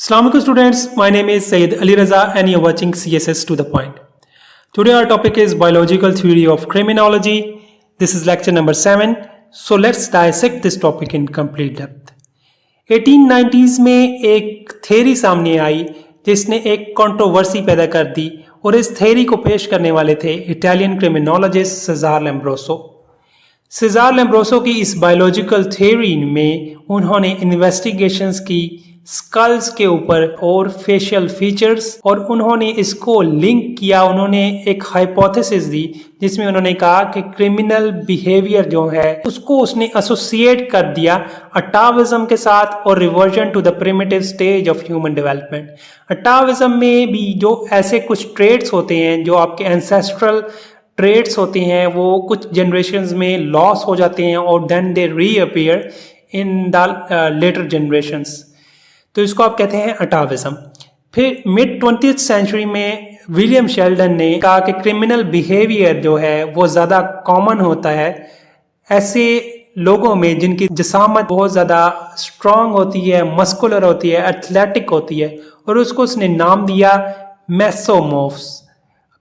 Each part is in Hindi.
Assalamualaikum students, my name is Syed Ali Raza and you're watching CSS to the point. Today our topic is biological theory of criminology. This is lecture number 7. So let's dissect this topic in complete depth. 1890s में एक थ्योरी सामने आई जिसने एक कंट्रोवर्सी पैदा कर दी और इस थ्योरी को पेश करने वाले थे इटालियन क्रिमिनोलॉजिस्ट सेजार लैम्ब्रोसो। सेजार लैम्ब्रोसो की इस बायोलॉजिकल थ्योरी में उन्होंने इन्वेस्टिगेशंस की स्कल्स के ऊपर और फेशियल फीचर्स और उन्होंने इसको लिंक किया। उन्होंने एक हाइपोथेसिस दी जिसमें उन्होंने कहा कि क्रिमिनल बिहेवियर जो है उसको उसने एसोसिएट कर दिया अटाविज्म के साथ और reversion to the primitive stage of human development. Atavism में भी जो ऐसे कुछ ट्रेट्स होते हैं जो आपके एंसेस्ट्रल ट्रेट्स होते हैं वो कुछ जनरेशन्स में लॉस हो जाते हैं और then they reappear in the later generations, तो इसको आप कहते हैं अटाविज्म। फिर मिड 20th सेंचुरी में विलियम शेल्डन ने कहा कि क्रिमिनल बिहेवियर जो है वो ज़्यादा कॉमन होता है ऐसे लोगों में जिनकी जिसामत बहुत ज़्यादा स्ट्रॉन्ग होती है, मस्कुलर होती है, एथलेटिक होती है, और उसको उसने नाम दिया मेसोमॉर्फ्स।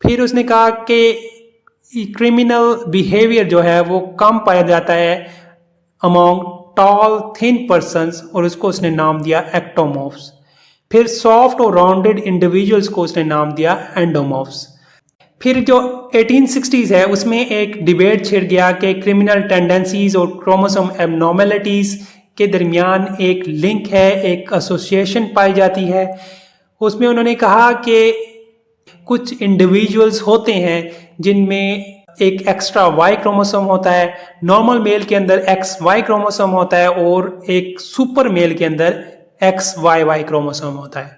फिर उसने कहा कि क्रिमिनल बिहेवियर जो है वो कम पाया जाता है अमोंग टॉल थिन पर्सन्स और उसको उसने नाम दिया एक्टोमॉर्फ्स। फिर सॉफ्ट और राउंडेड इंडिविजुअल्स को उसने नाम दिया एंडोमॉर्फ्स। फिर जो 1860s है उसमें एक डिबेट छिड़ गया कि क्रिमिनल टेंडेंसीज और क्रोमोसोम एबनॉर्मलिटीज के दरमियान एक लिंक है, एक एसोसिएशन पाई जाती है। उसमें उन्होंने कहा कि कुछ इंडिविजुअल्स होते हैं जिनमें एक एक्स्ट्रा वाई क्रोमोसोम होता है, नॉर्मल मेल के अंदर एक्स वाई क्रोमोसोम होता है और एक सुपर मेल के अंदर एक्स वाई वाई क्रोमोसोम होता है।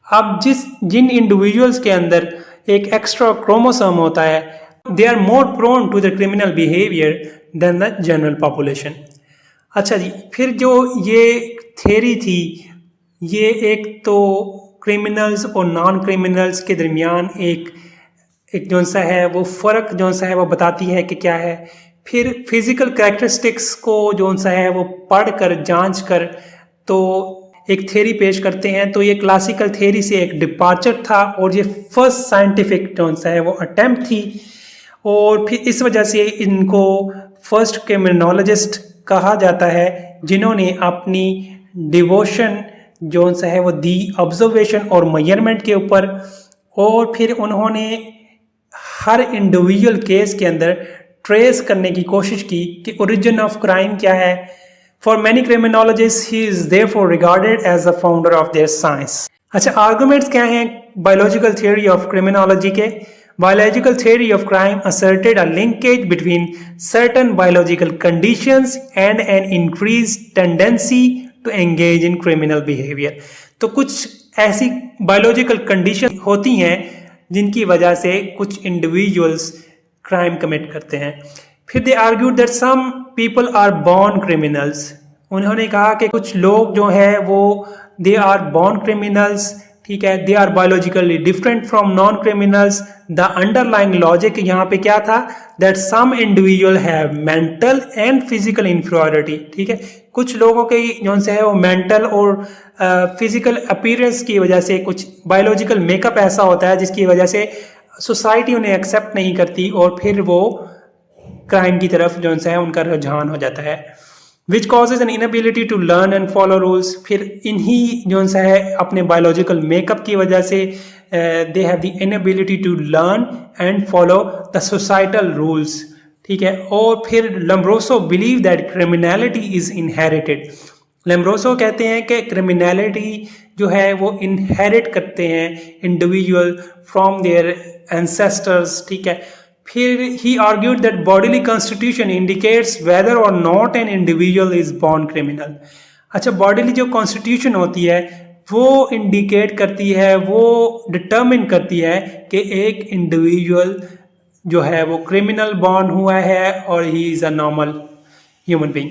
अब जिन इंडिविजुअल्स के अंदर एक एक्स्ट्रा क्रोमोसोम होता है they are more prone to the criminal behaviour than the general population. अच्छा जी, फिर जो ये थ्योरी थी ये एक तो क्रिमिनल्स और नॉन क्रिमिनल्स के दरमियान एक जो सा है वो फ़र्क जो सा है वो बताती है कि क्या है। फिर फिज़िकल कैरेक्टरिस्टिक्स को जो सा है वो पढ़ कर जांच कर तो एक थ्योरी पेश करते हैं। तो ये क्लासिकल थ्योरी से एक डिपार्चर था और ये फर्स्ट साइंटिफिक जो सा है वो अटेम्प्ट थी और फिर इस वजह से इनको फर्स्ट क्रिमिनोलॉजिस्ट कहा जाता है जिन्होंने अपनी डिवोशन जो सा है वो दी ऑब्जर्वेशन और मेजरमेंट के ऊपर, और फिर उन्होंने हर इंडिविजुअल केस के अंदर ट्रेस करने की कोशिश की कि ओरिजिन ऑफ क्राइम क्या है। For many criminologist he is therefore regarded as the founder of their science. अच्छा, आर्गुमेंट्स क्या हैं बायोलॉजिकल थ्योरी ऑफ क्रिमिनोलॉजी के? Biological theory of crime asserted a linkage between certain biological conditions and an increased tendency to engage in criminal behavior। तो कुछ ऐसी बायोलॉजिकल कंडीशन होती हैं जिनकी वजह से कुछ इंडिविजुअल्स क्राइम कमिट करते हैं। फिर they argued that some people are born criminals. उन्होंने कहा कि कुछ लोग जो है वो दे आर बॉर्न क्रिमिनल्स, ठीक है, they are biologically different from non criminals. The underlying logic यहाँ पे क्या था? That some individual have mental and physical inferiority, ठीक है, कुछ लोगों के जो है वो मेंटल और फिजिकल अपीयरेंस की वजह से कुछ बायोलॉजिकल मेकअप ऐसा होता है जिसकी वजह से सोसाइटी उन्हें एक्सेप्ट नहीं करती और फिर वो क्राइम की तरफ जो है उनका रुझान हो जाता है। Which causes an inability to learn and follow rules. फिर इन्हीं जो है अपने बायोलॉजिकल मेकअप की वजह से they have the inability to learn and follow the societal rules, ठीक है। और फिर Lombroso believe that criminality is inherited. Lombroso कहते हैं कि क्रिमिनलिटी जो है वो इनहेरिट करते हैं इंडिविजुअल फ्रॉम देयर एंसेस्टर्स, ठीक है। फिर he argued that bodily constitution indicates whether or not an individual is born criminal. अच्छा, बॉडीली जो कॉन्स्टिट्यूशन होती है वो इंडिकेट करती है, वो डिटर्मिन करती है कि एक इंडिविजुअल जो है वो क्रिमिनल बॉर्न हुआ है और he is a normal human being.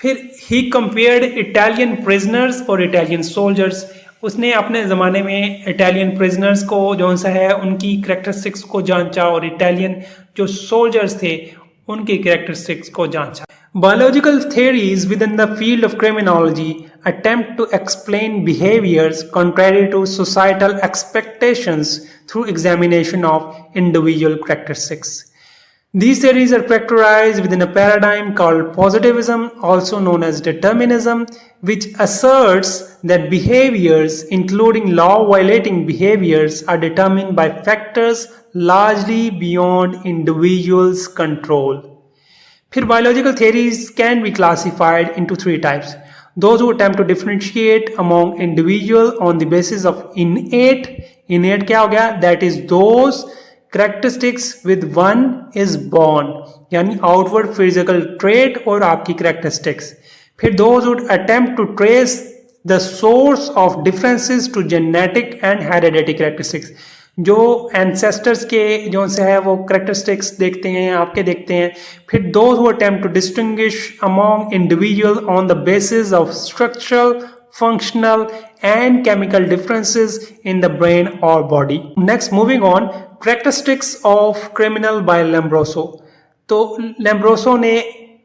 फिर ही कंपेयर्ड इटालियन प्रिजनर्स और इटालियन सोल्जर्स। उसने अपने ज़माने में इटालियन प्रिजनर्स को जो सा है उनकी करेक्टरिस्टिक्स को जांचा और इटालियन जो सोल्जर्स थे उनकी कैरेक्टरिस्टिक्स को जांचा। Biological theories within the field of criminology attempt to explain behaviors contrary to societal expectations through examination of individual characteristics. These theories are characterized within a paradigm called positivism, also known as determinism, which asserts that behaviors, including law-violating behaviors, are determined by factors largely beyond individuals' control. फिर biological theories can be classified into three types. Those who attempt to differentiate among individual on the basis of innate क्या हो गया? That is those characteristics with one is born, यानी outward physical trait और आपकी characteristics. फिर those who attempt to trace the source of differences to genetic and hereditary characteristics. जो एंसेस्टर्स के जो से है वो करेक्टरिस्टिक्स देखते हैं, आपके देखते हैं. फिर those who attempt to distinguish among individual on the basis of structural, functional and chemical differences in the brain और body. Next, moving on, characteristics of criminal by Lombroso. तो लैम्ब्रोसो ने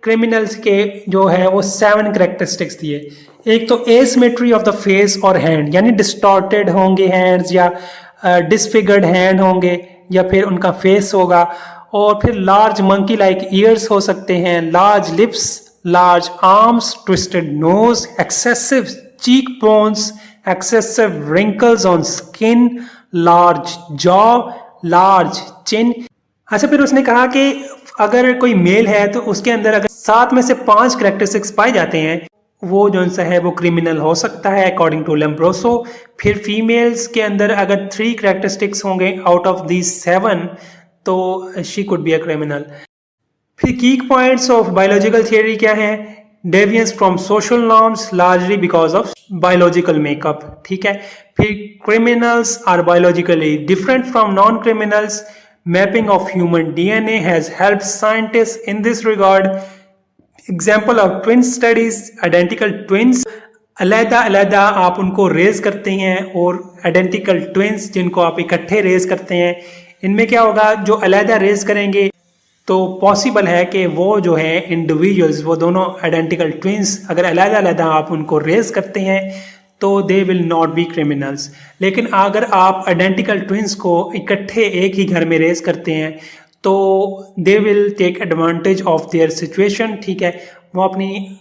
क्रिमिनल्स के जो है वो 7 करेक्टरिस्टिक्स दिए. एक तो एसिमेट्री ऑफ द फेस और हैंड, यानी डिस्टॉर्टेड होंगे हैंड्स या डिसफिगर्ड हैंड होंगे या फिर उनका फेस होगा. और फिर लार्ज मंकी लाइक ईयर्स हो सकते हैं, large lips, large arms, twisted nose, excessive cheek bones, excessive wrinkles on skin, large jaw, large chin. अच्छा, फिर उसने कहा कि अगर कोई मेल है तो उसके अंदर अगर 7 में से 5 करेक्टरिस्टिक्स पाए जाते हैं वो जो सा है वो क्रिमिनल हो सकता है अकॉर्डिंग टू लैम्ब्रोसो. फिर फीमेल्स के अंदर अगर 3 करेक्टरिस्टिक्स होंगे आउट ऑफ दीज 7 तो she could be a criminal. फिर key points of biological theory क्या है? Deviance from social norms largely because of biological makeup. ठीक है. फिर criminals are biologically different from non criminals. Mapping of human DNA has helped scientist in this regard. Example of twin studies, identical twins अलग-अलग आप उनको रेज करते हैं और आइडेंटिकल ट्विंस जिनको आप इकट्ठे रेज करते हैं, इनमें क्या होगा, जो अलग रेज करेंगे तो पॉसिबल है कि वो जो है इंडिविजुअल्स, वो दोनों आइडेंटिकल ट्विंस अगर अलग-अलग आप उनको रेज करते हैं तो they will not be criminals. लेकिन अगर आप आइडेंटिकल ट्विंस को इकट्ठे एक ही घर में रेज करते हैं तो they will take advantage of their situation. ठीक है, वो अपनी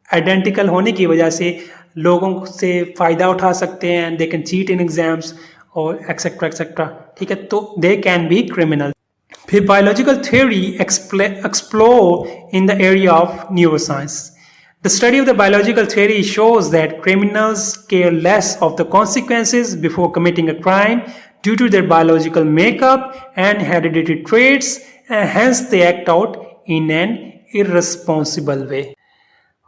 आइडेंटिकल होने की वजह से लोगों से फ़ायदा उठा सकते हैं. They can cheat in exams और एक्सेट्रा एक्सेट्रा. ठीक है, तो दे कैन बी क्रिमिनल. फिर biological theory explore in the area of neuroscience. The study of the biological theory shows that criminals care less of the consequences before committing a crime due to their biological makeup and hereditary traits, and hence they act out in an irresponsible way.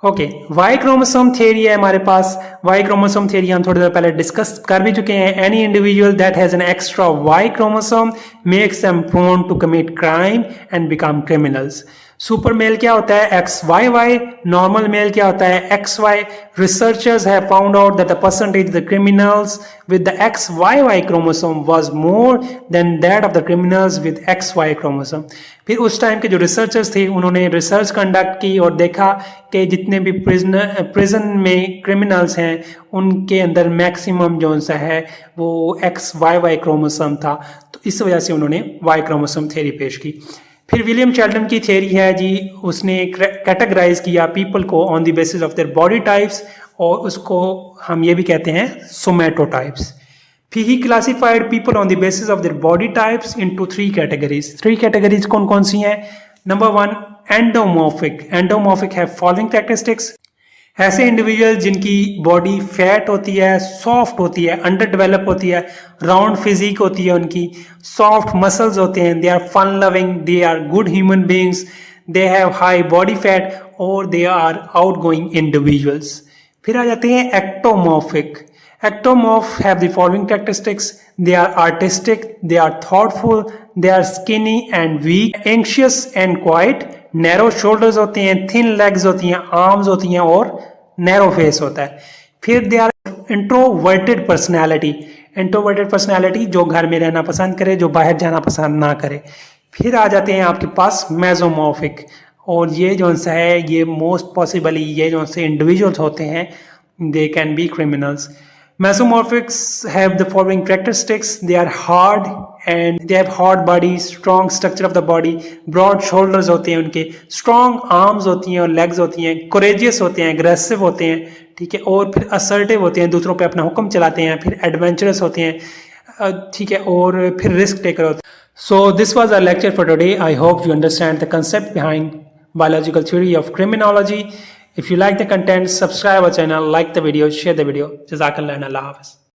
Okay, Y chromosome theory है हमारे पास. वाई क्रोमोसोम थ्योरी हम थोड़ी देर पहले डिस्कस कर भी चुके हैं. Any individual that has an extra Y chromosome makes them prone to commit crime and become criminals. Super male क्या होता है? XYY. नॉर्मल मेल क्या होता है? XY. Researchers have found out that the percentage the criminals with the XYY chromosome was more than that of the criminals with XY chromosome. फिर उस टाइम के जो रिसर्चर्स थे उन्होंने रिसर्च कंडक्ट की और देखा कि जितने भी प्रिजन में क्रिमिनल्स हैं उनके अंदर मैक्सिमम जो सा है वो XYY क्रोमोसोम था. तो इस वजह से उन्होंने वाई क्रोमोसोम थ्योरी पेश की. फिर विलियम चैल्टन की थ्योरी है जी, उसने कैटेगराइज किया पीपल को on the basis of their body types और उसको हम ये भी कहते हैं सोमैटोटाइप्स. फिर he classified people on the basis of their body types into 3 categories. 3 categories कौन कौन सी हैं? Number 1, endomorphic. एंडोमॉर्फिक है फॉलोइंग कैरेक्टरिस्टिक्स. ऐसे इंडिविजुअल जिनकी बॉडी फैट होती है, सॉफ्ट होती है, अंडर डेवलप होती है, राउंड फिजिक होती है, उनकी सॉफ्ट मसल्स होते हैं, they are fun loving, they are good human beings, they have high body fat और they are outgoing individuals. फिर आ जाते हैं ectomorphic. Ectomorph have the following characteristics. They are artistic, they are thoughtful, they are skinny and weak, anxious and quiet, narrow shoulders होते हैं, थिन लेग्स होती हैं, आर्म्स होती हैं और नैरो फेस होता है. फिर they are introverted personality. Introverted personality जो घर में रहना पसंद करे, जो बाहर जाना पसंद ना करे. फिर आ जाते हैं आपके पास मेसोमॉर्फिक, और ये जो सा है ये मोस्ट पॉसिबली ये जो से इंडिविजुअल्स होते हैं they can be criminals. Mesomorphics have the following characteristics. They are hard and they have hard body, strong structure of the body, broad shoulders होते हैं उनके, strong arms होती हैं और legs होती हैं, courageous होते हैं, aggressive होते हैं, ठीक है, और फिर assertive होते हैं, दूसरों पे अपना हुक्म चलाते हैं, फिर adventurous होते हैं, ठीक है, और फिर risk taker होते हैं. So this was our lecture for today. I hope you understand the concept behind biological theory of criminology. If you like the content, subscribe our channel, like the video, share the video. Jazakallah and Allah Hafiz.